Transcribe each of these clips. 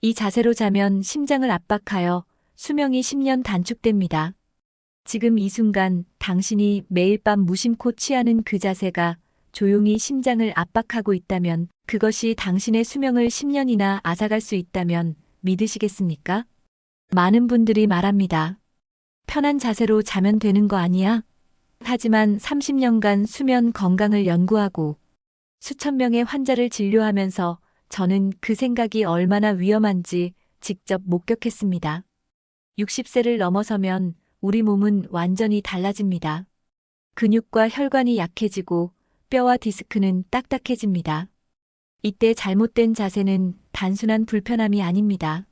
이 자세로 자면 심장을 압박하여 수명이 10년 단축됩니다. 지금 이 순간 당신이 매일 밤 무심코 취하는 그 자세가 조용히 심장을 압박하고 있다면, 그것이 당신의 수명을 10년이나 앗아갈 수 있다면 믿으시겠습니까? 많은 분들이 말합니다. 편한 자세로 자면 되는 거 아니야? 하지만 30년간 수면 건강을 연구하고 수천 명의 환자를 진료하면서 저는 그 생각이 얼마나 위험한지 직접 목격했습니다. 60세를 넘어서면 우리 몸은 완전히 달라집니다. 근육과 혈관이 약해지고 뼈와 디스크는 딱딱해집니다. 이때 잘못된 자세는 단순한 불편함이 아닙니다.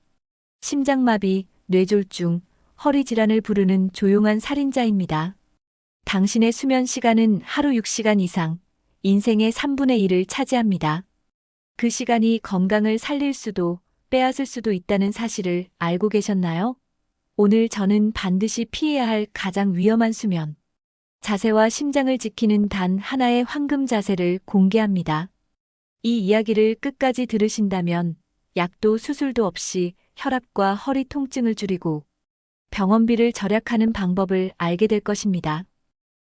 심장마비, 뇌졸중, 허리 질환을 부르는 조용한 살인자입니다. 당신의 수면 시간은 하루 6시간 이상, 인생의 3분의 1을 차지합니다. 그 시간이 건강을 살릴 수도 빼앗을 수도 있다는 사실을 알고 계셨나요? 오늘 저는 반드시 피해야 할 가장 위험한 수면 자세와 심장을 지키는 단 하나의 황금 자세를 공개합니다. 이 이야기를 끝까지 들으신다면 약도 수술도 없이 혈압과 허리 통증을 줄이고 병원비를 절약하는 방법을 알게 될 것입니다.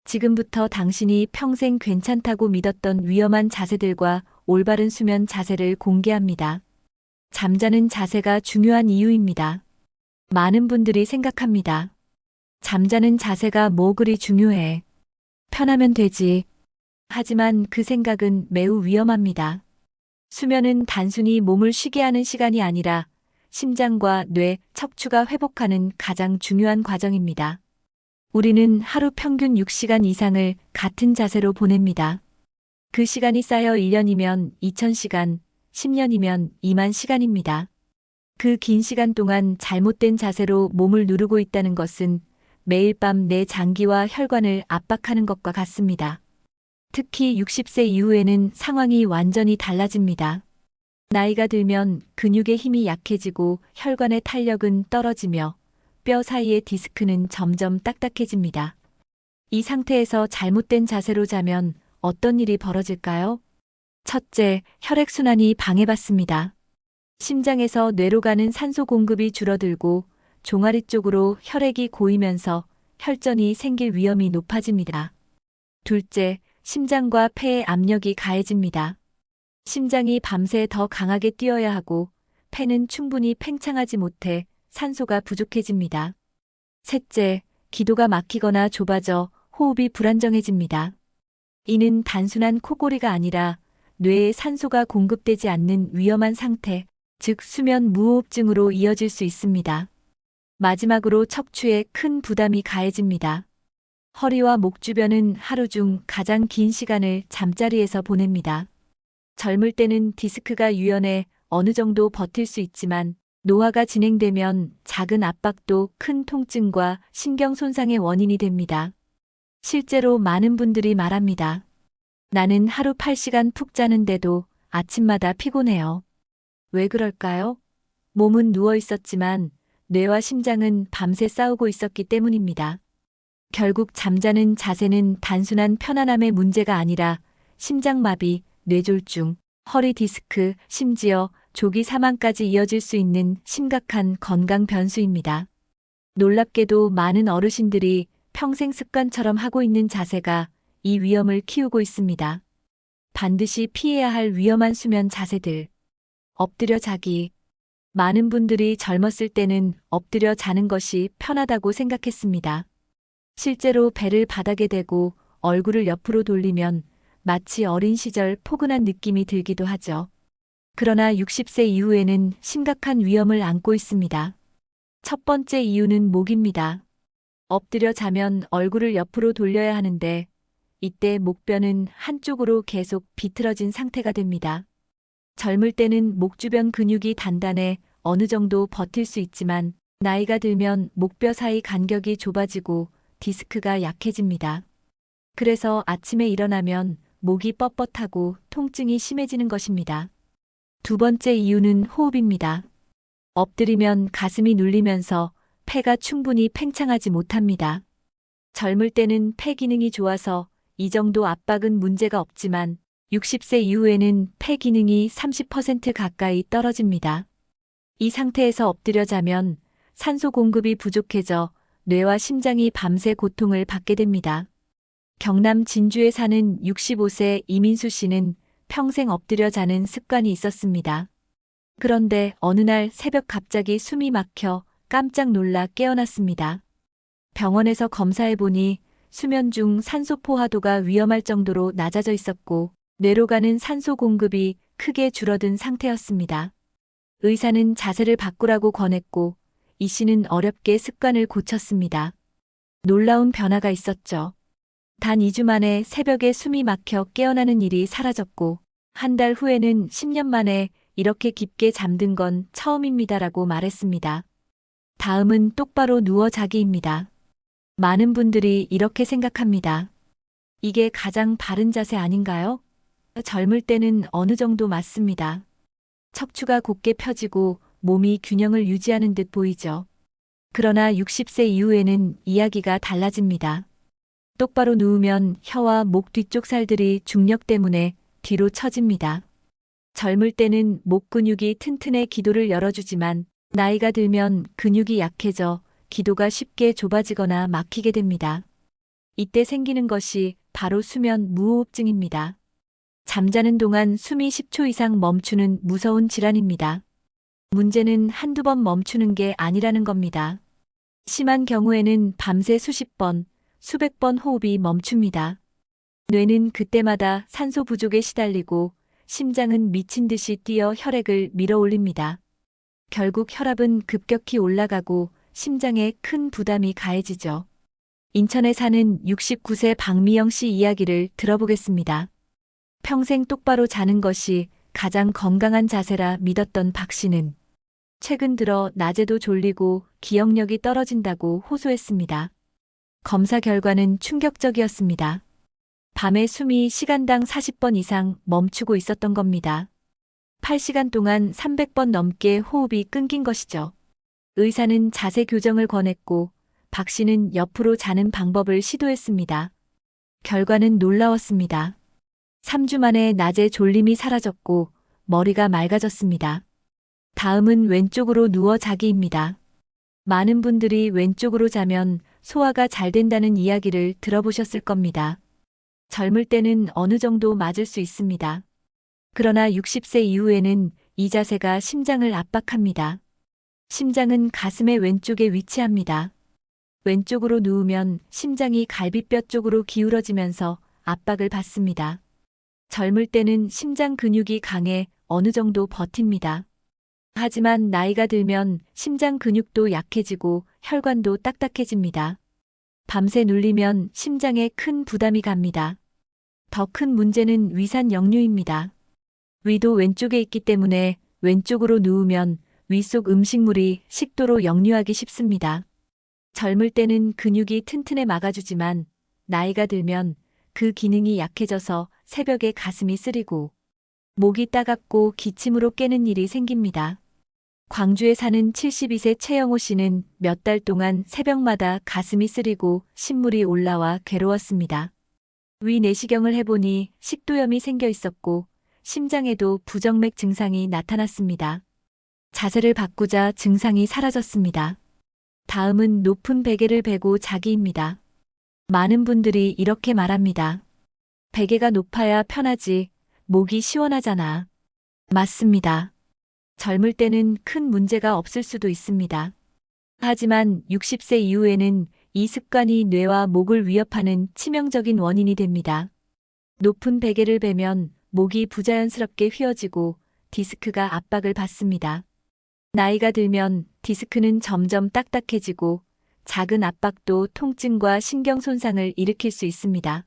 지금부터 당신이 평생 괜찮다고 믿었던 위험한 자세들과 올바른 수면 자세를 공개합니다. 잠자는 자세가 중요한 이유입니다. 많은 분들이 생각합니다. 잠자는 자세가 뭐 그리 중요해. 편하면 되지. 하지만 그 생각은 매우 위험합니다. 수면은 단순히 몸을 쉬게 하는 시간이 아니라 심장과 뇌, 척추가 회복하는 가장 중요한 과정입니다. 우리는 하루 평균 6시간 이상을 같은 자세로 보냅니다. 그 시간이 쌓여 1년이면 2000시간, 10년이면 2만 시간입니다. 그 긴 시간 동안 잘못된 자세로 몸을 누르고 있다는 것은 매일 밤 내 장기와 혈관을 압박하는 것과 같습니다. 특히 60세 이후에는 상황이 완전히 달라집니다. 나이가 들면 근육의 힘이 약해지고 혈관의 탄력은 떨어지며 뼈 사이의 디스크는 점점 딱딱해집니다. 이 상태에서 잘못된 자세로 자면 어떤 일이 벌어질까요? 첫째, 혈액순환이 방해받습니다. 심장에서 뇌로 가는 산소 공급이 줄어들고 종아리 쪽으로 혈액이 고이면서 혈전이 생길 위험이 높아집니다. 둘째, 심장과 폐의 압력이 가해집니다. 심장이 밤새 더 강하게 뛰어야 하고 폐는 충분히 팽창하지 못해 산소가 부족해집니다. 셋째, 기도가 막히거나 좁아져 호흡이 불안정해집니다. 이는 단순한 코골이가 아니라 뇌에 산소가 공급되지 않는 위험한 상태, 즉 수면 무호흡증으로 이어질 수 있습니다. 마지막으로 척추에 큰 부담이 가해집니다. 허리와 목 주변은 하루 중 가장 긴 시간을 잠자리에서 보냅니다. 젊을 때는 디스크가 유연해 어느 정도 버틸 수 있지만 노화가 진행되면 작은 압박도 큰 통증과 신경 손상의 원인이 됩니다. 실제로 많은 분들이 말합니다. 나는 하루 8시간 푹 자는데도 아침마다 피곤해요. 왜 그럴까요? 몸은 누워 있었지만 뇌와 심장은 밤새 싸우고 있었기 때문입니다. 결국 잠자는 자세는 단순한 편안함의 문제가 아니라 심장마비, 뇌졸중, 허리 디스크, 심지어 조기 사망까지 이어질 수 있는 심각한 건강 변수입니다. 놀랍게도 많은 어르신들이 평생 습관처럼 하고 있는 자세가 이 위험을 키우고 있습니다. 반드시 피해야 할 위험한 수면 자세들. 엎드려 자기. 많은 분들이 젊었을 때는 엎드려 자는 것이 편하다고 생각했습니다. 실제로 배를 바닥에 대고 얼굴을 옆으로 돌리면 마치 어린 시절 포근한 느낌이 들기도 하죠. 그러나 60세 이후에는 심각한 위험을 안고 있습니다. 첫 번째 이유는 목입니다. 엎드려 자면 얼굴을 옆으로 돌려야 하는데 이때 목뼈는 한쪽으로 계속 비틀어진 상태가 됩니다. 젊을 때는 목 주변 근육이 단단해 어느 정도 버틸 수 있지만 나이가 들면 목뼈 사이 간격이 좁아지고 디스크가 약해집니다. 그래서 아침에 일어나면 목이 뻣뻣하고 통증이 심해지는 것입니다. 두 번째 이유는 호흡입니다. 엎드리면 가슴이 눌리면서 폐가 충분히 팽창하지 못합니다. 젊을 때는 폐 기능이 좋아서 이 정도 압박은 문제가 없지만 60세 이후에는 폐 기능이 30% 가까이 떨어집니다. 이 상태에서 엎드려 자면 산소 공급이 부족해져 뇌와 심장이 밤새 고통을 받게 됩니다. 경남 진주에 사는 65세 이민수 씨는 평생 엎드려 자는 습관이 있었습니다. 그런데 어느 날 새벽 갑자기 숨이 막혀 깜짝 놀라 깨어났습니다. 병원에서 검사해보니 수면 중 산소 포화도가 위험할 정도로 낮아져 있었고 뇌로 가는 산소 공급이 크게 줄어든 상태였습니다. 의사는 자세를 바꾸라고 권했고 이 씨는 어렵게 습관을 고쳤습니다. 놀라운 변화가 있었죠. 단 2주 만에 새벽에 숨이 막혀 깨어나는 일이 사라졌고 한 달 후에는 10년 만에 이렇게 깊게 잠든 건 처음입니다라고 말했습니다. 다음은 똑바로 누워 자기입니다. 많은 분들이 이렇게 생각합니다. 이게 가장 바른 자세 아닌가요? 젊을 때는 어느 정도 맞습니다. 척추가 곧게 펴지고 몸이 균형을 유지하는 듯 보이죠. 그러나 60세 이후에는 이야기가 달라집니다. 똑바로 누우면 혀와 목 뒤쪽 살들이 중력 때문에 뒤로 처집니다. 젊을 때는 목 근육이 튼튼해 기도를 열어주지만 나이가 들면 근육이 약해져 기도가 쉽게 좁아지거나 막히게 됩니다. 이때 생기는 것이 바로 수면 무호흡증입니다. 잠자는 동안 숨이 10초 이상 멈추는 무서운 질환입니다. 문제는 한두 번 멈추는 게 아니라는 겁니다. 심한 경우에는 밤새 수십 번, 수백 번 호흡이 멈춥니다. 뇌는 그때마다 산소 부족에 시달리고 심장은 미친 듯이 뛰어 혈액을 밀어 올립니다. 결국 혈압은 급격히 올라가고 심장에 큰 부담이 가해지죠. 인천에 사는 69세 박미영 씨 이야기를 들어보겠습니다. 평생 똑바로 자는 것이 가장 건강한 자세라 믿었던 박 씨는 최근 들어 낮에도 졸리고 기억력이 떨어진다고 호소했습니다. 검사 결과는 충격적이었습니다. 밤에 숨이 시간당 40번 이상 멈추고 있었던 겁니다. 8시간 동안 300번 넘게 호흡이 끊긴 것이죠. 의사는 자세 교정을 권했고 박 씨는 옆으로 자는 방법을 시도했습니다. 결과는 놀라웠습니다. 3주 만에 낮에 졸림이 사라졌고 머리가 맑아졌습니다. 다음은 왼쪽으로 누워 자기입니다. 많은 분들이 왼쪽으로 자면 소화가 잘 된다는 이야기를 들어보셨을 겁니다. 젊을 때는 어느 정도 맞을 수 있습니다. 그러나 60세 이후에는 이 자세가 심장을 압박합니다. 심장은 가슴의 왼쪽에 위치합니다. 왼쪽으로 누우면 심장이 갈비뼈 쪽으로 기울어지면서 압박을 받습니다. 젊을 때는 심장 근육이 강해 어느 정도 버팁니다. 하지만 나이가 들면 심장 근육도 약해지고 혈관도 딱딱해집니다. 밤새 눌리면 심장에 큰 부담이 갑니다. 더 큰 문제는 위산 역류입니다. 위도 왼쪽에 있기 때문에 왼쪽으로 누우면 위 속 음식물이 식도로 역류하기 쉽습니다. 젊을 때는 근육이 튼튼해 막아주지만 나이가 들면 그 기능이 약해져서 새벽에 가슴이 쓰리고 목이 따갑고 기침으로 깨는 일이 생깁니다. 광주에 사는 72세 최영호 씨는 몇 달 동안 새벽마다 가슴이 쓰리고 신물이 올라와 괴로웠습니다. 위 내시경을 해보니 식도염이 생겨 있었고 심장에도 부정맥 증상이 나타났습니다. 자세를 바꾸자 증상이 사라졌습니다. 다음은 높은 베개를 베고 자기입니다. 많은 분들이 이렇게 말합니다. 베개가 높아야 편하지, 목이 시원하잖아. 맞습니다. 젊을 때는 큰 문제가 없을 수도 있습니다. 하지만 60세 이후에는 이 습관이 뇌와 목을 위협하는 치명적인 원인이 됩니다. 높은 베개를 베면 목이 부자연스럽게 휘어지고 디스크가 압박을 받습니다. 나이가 들면 디스크는 점점 딱딱해지고 작은 압박도 통증과 신경 손상을 일으킬 수 있습니다.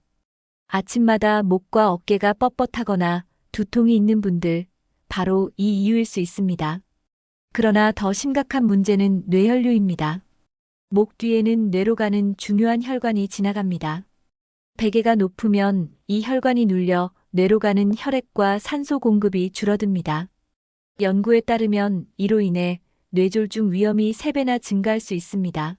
아침마다 목과 어깨가 뻣뻣하거나 두통이 있는 분들, 바로 이 이유일 수 있습니다. 그러나 더 심각한 문제는 뇌혈류입니다. 목 뒤에는 뇌로 가는 중요한 혈관이 지나갑니다. 베개가 높으면 이 혈관이 눌려 뇌로 가는 혈액과 산소 공급이 줄어듭니다. 연구에 따르면 이로 인해 뇌졸중 위험이 3배나 증가할 수 있습니다.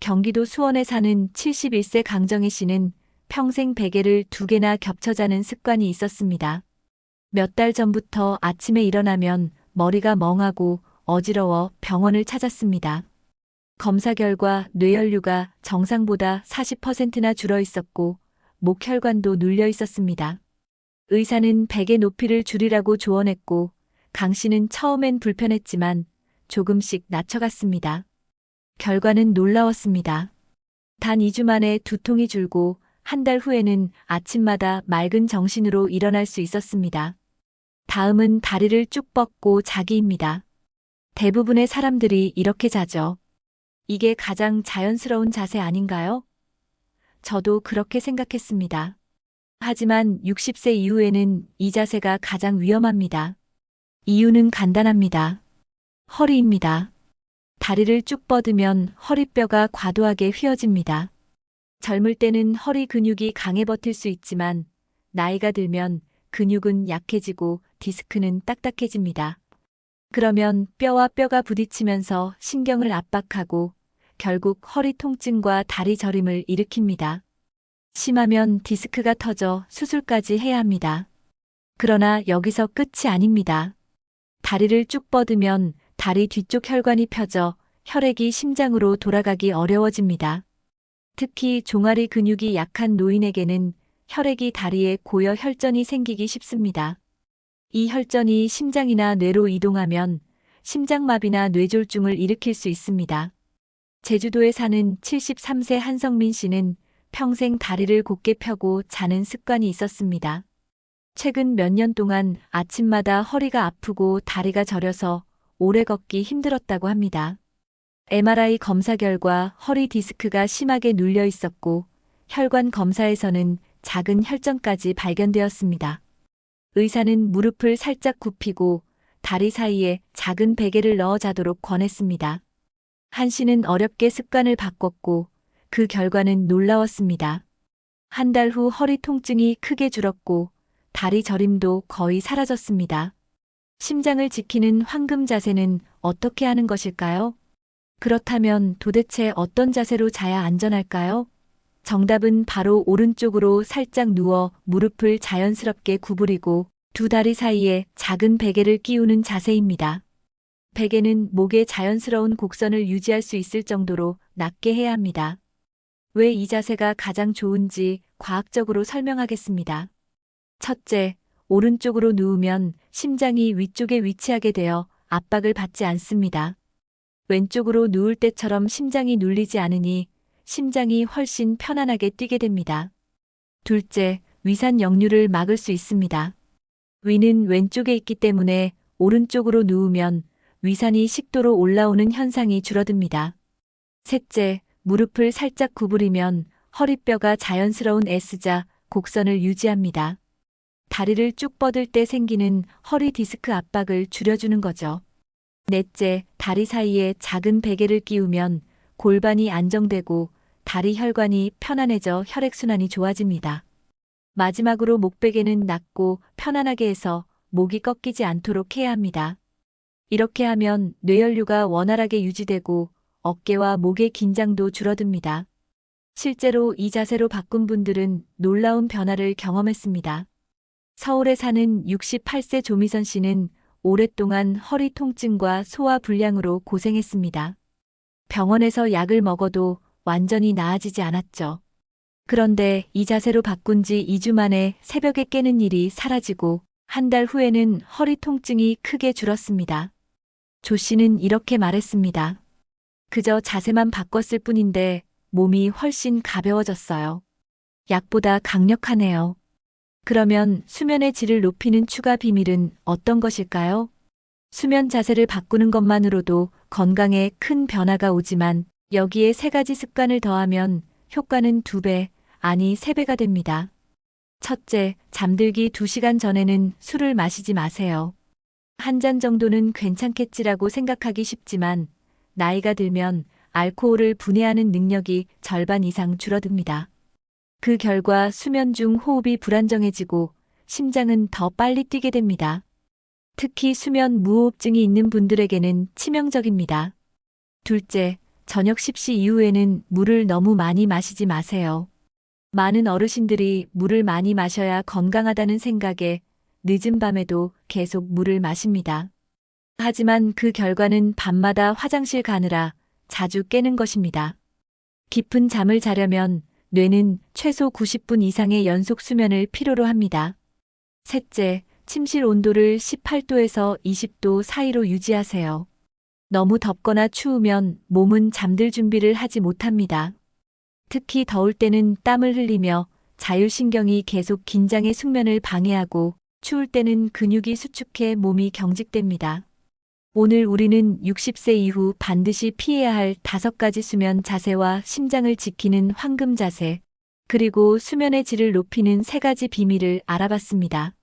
경기도 수원에 사는 71세 강정혜 씨는 평생 베개를 2개나 겹쳐 자는 습관이 있었습니다. 몇 달 전부터 아침에 일어나면 머리가 멍하고 어지러워 병원을 찾았습니다. 검사 결과 뇌혈류가 정상보다 40%나 줄어 있었고 목혈관도 눌려 있었습니다. 의사는 백의 높이를 줄이라고 조언했고 강 씨는 처음엔 불편했지만 조금씩 낮춰갔습니다. 결과는 놀라웠습니다. 단 2주 만에 두통이 줄고 한 달 후에는 아침마다 맑은 정신으로 일어날 수 있었습니다. 다음은 다리를 쭉 뻗고 자기입니다. 대부분의 사람들이 이렇게 자죠. 이게 가장 자연스러운 자세 아닌가요? 저도 그렇게 생각했습니다. 하지만 60세 이후에는 이 자세가 가장 위험합니다. 이유는 간단합니다. 허리입니다. 다리를 쭉 뻗으면 허리뼈가 과도하게 휘어집니다. 젊을 때는 허리 근육이 강해 버틸 수 있지만 나이가 들면 근육은 약해지고 디스크는 딱딱해집니다. 그러면 뼈와 뼈가 부딪히면서 신경을 압박하고 결국 허리 통증과 다리 저림을 일으킵니다. 심하면 디스크가 터져 수술까지 해야 합니다. 그러나 여기서 끝이 아닙니다. 다리를 쭉 뻗으면 다리 뒤쪽 혈관이 펴져 혈액이 심장으로 돌아가기 어려워집니다. 특히 종아리 근육이 약한 노인에게는 혈액이 다리에 고여 혈전이 생기기 쉽습니다. 이 혈전이 심장이나 뇌로 이동하면 심장마비나 뇌졸중을 일으킬 수 있습니다. 제주도에 사는 73세 한성민 씨는 평생 다리를 곧게 펴고 자는 습관이 있었습니다. 최근 몇 년 동안 아침마다 허리가 아프고 다리가 저려서 오래 걷기 힘들었다고 합니다. MRI 검사 결과 허리 디스크가 심하게 눌려 있었고 혈관 검사에서는 작은 혈전까지 발견되었습니다. 의사는 무릎을 살짝 굽히고 다리 사이에 작은 베개를 넣어 자도록 권했습니다. 한 씨는 어렵게 습관을 바꿨고 그 결과는 놀라웠습니다. 한 달 후 허리 통증이 크게 줄었고 다리 저림도 거의 사라졌습니다. 심장을 지키는 황금 자세는 어떻게 하는 것일까요? 그렇다면 도대체 어떤 자세로 자야 안전할까요? 정답은 바로 오른쪽으로 살짝 누워 무릎을 자연스럽게 구부리고 두 다리 사이에 작은 베개를 끼우는 자세입니다. 베개는 목의 자연스러운 곡선을 유지할 수 있을 정도로 낮게 해야 합니다. 왜 이 자세가 가장 좋은지 과학적으로 설명하겠습니다. 첫째, 오른쪽으로 누우면 심장이 위쪽에 위치하게 되어 압박을 받지 않습니다. 왼쪽으로 누울 때처럼 심장이 눌리지 않으니 심장이 훨씬 편안하게 뛰게 됩니다. 둘째, 위산 역류를 막을 수 있습니다. 위는 왼쪽에 있기 때문에 오른쪽으로 누우면 위산이 식도로 올라오는 현상이 줄어듭니다. 셋째, 무릎을 살짝 구부리면 허리뼈가 자연스러운 S자 곡선을 유지합니다. 다리를 쭉 뻗을 때 생기는 허리 디스크 압박을 줄여주는 거죠. 넷째, 다리 사이에 작은 베개를 끼우면 골반이 안정되고 다리 혈관이 편안해져 혈액순환이 좋아집니다. 마지막으로 목베개는 낮고 편안하게 해서 목이 꺾이지 않도록 해야 합니다. 이렇게 하면 뇌혈류가 원활하게 유지되고 어깨와 목의 긴장도 줄어듭니다. 실제로 이 자세로 바꾼 분들은 놀라운 변화를 경험했습니다. 서울에 사는 68세 조미선 씨는 오랫동안 허리 통증과 소화 불량으로 고생했습니다. 병원에서 약을 먹어도 완전히 나아지지 않았죠. 그런데 이 자세로 바꾼 지 2주 만에 새벽에 깨는 일이 사라지고 한 달 후에는 허리 통증이 크게 줄었습니다. 조 씨는 이렇게 말했습니다. 그저 자세만 바꿨을 뿐인데 몸이 훨씬 가벼워졌어요. 약보다 강력하네요. 그러면 수면의 질을 높이는 추가 비밀은 어떤 것일까요? 수면 자세를 바꾸는 것만으로도 건강에 큰 변화가 오지만 여기에 3가지 습관을 더하면 효과는 2배, 아니 3배가 됩니다. 첫째, 잠들기 2시간 전에는 술을 마시지 마세요. 한 잔 정도는 괜찮겠지라고 생각하기 쉽지만 나이가 들면 알코올을 분해하는 능력이 절반 이상 줄어듭니다. 그 결과 수면 중 호흡이 불안정해지고 심장은 더 빨리 뛰게 됩니다. 특히 수면 무호흡증이 있는 분들에게는 치명적입니다. 둘째, 저녁 10시 이후에는 물을 너무 많이 마시지 마세요. 많은 어르신들이 물을 많이 마셔야 건강하다는 생각에 늦은 밤에도 계속 물을 마십니다. 하지만 그 결과는 밤마다 화장실 가느라 자주 깨는 것입니다. 깊은 잠을 자려면 뇌는 최소 90분 이상의 연속 수면을 필요로 합니다. 셋째, 침실 온도를 18도에서 20도 사이로 유지하세요. 너무 덥거나 추우면 몸은 잠들 준비를 하지 못합니다. 특히 더울 때는 땀을 흘리며 자율신경이 계속 긴장의 숙면을 방해하고 추울 때는 근육이 수축해 몸이 경직됩니다. 오늘 우리는 60세 이후 반드시 피해야 할 5가지 수면 자세와 심장을 지키는 황금 자세, 그리고 수면의 질을 높이는 3가지 비밀을 알아봤습니다.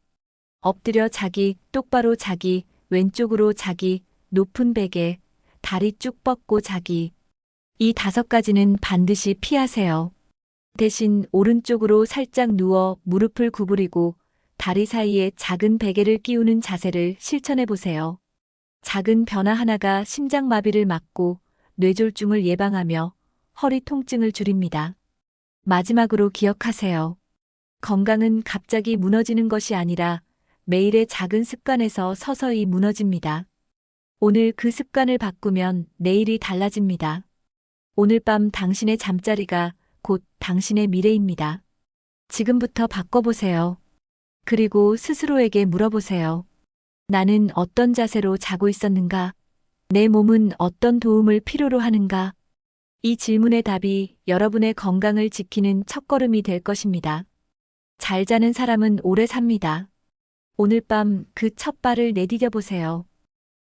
엎드려 자기, 똑바로 자기, 왼쪽으로 자기, 높은 베개, 다리 쭉 뻗고 자기. 이 5가지는 반드시 피하세요. 대신 오른쪽으로 살짝 누워 무릎을 구부리고 다리 사이에 작은 베개를 끼우는 자세를 실천해 보세요. 작은 변화 하나가 심장마비를 막고 뇌졸중을 예방하며 허리 통증을 줄입니다. 마지막으로 기억하세요. 건강은 갑자기 무너지는 것이 아니라 매일의 작은 습관에서 서서히 무너집니다. 오늘 그 습관을 바꾸면 내일이 달라집니다. 오늘 밤 당신의 잠자리가 곧 당신의 미래입니다. 지금부터 바꿔보세요. 그리고 스스로에게 물어보세요. 나는 어떤 자세로 자고 있었는가? 내 몸은 어떤 도움을 필요로 하는가? 이 질문의 답이 여러분의 건강을 지키는 첫걸음이 될 것입니다. 잘 자는 사람은 오래 삽니다. 오늘 밤 그 첫 발을 내디뎌 보세요.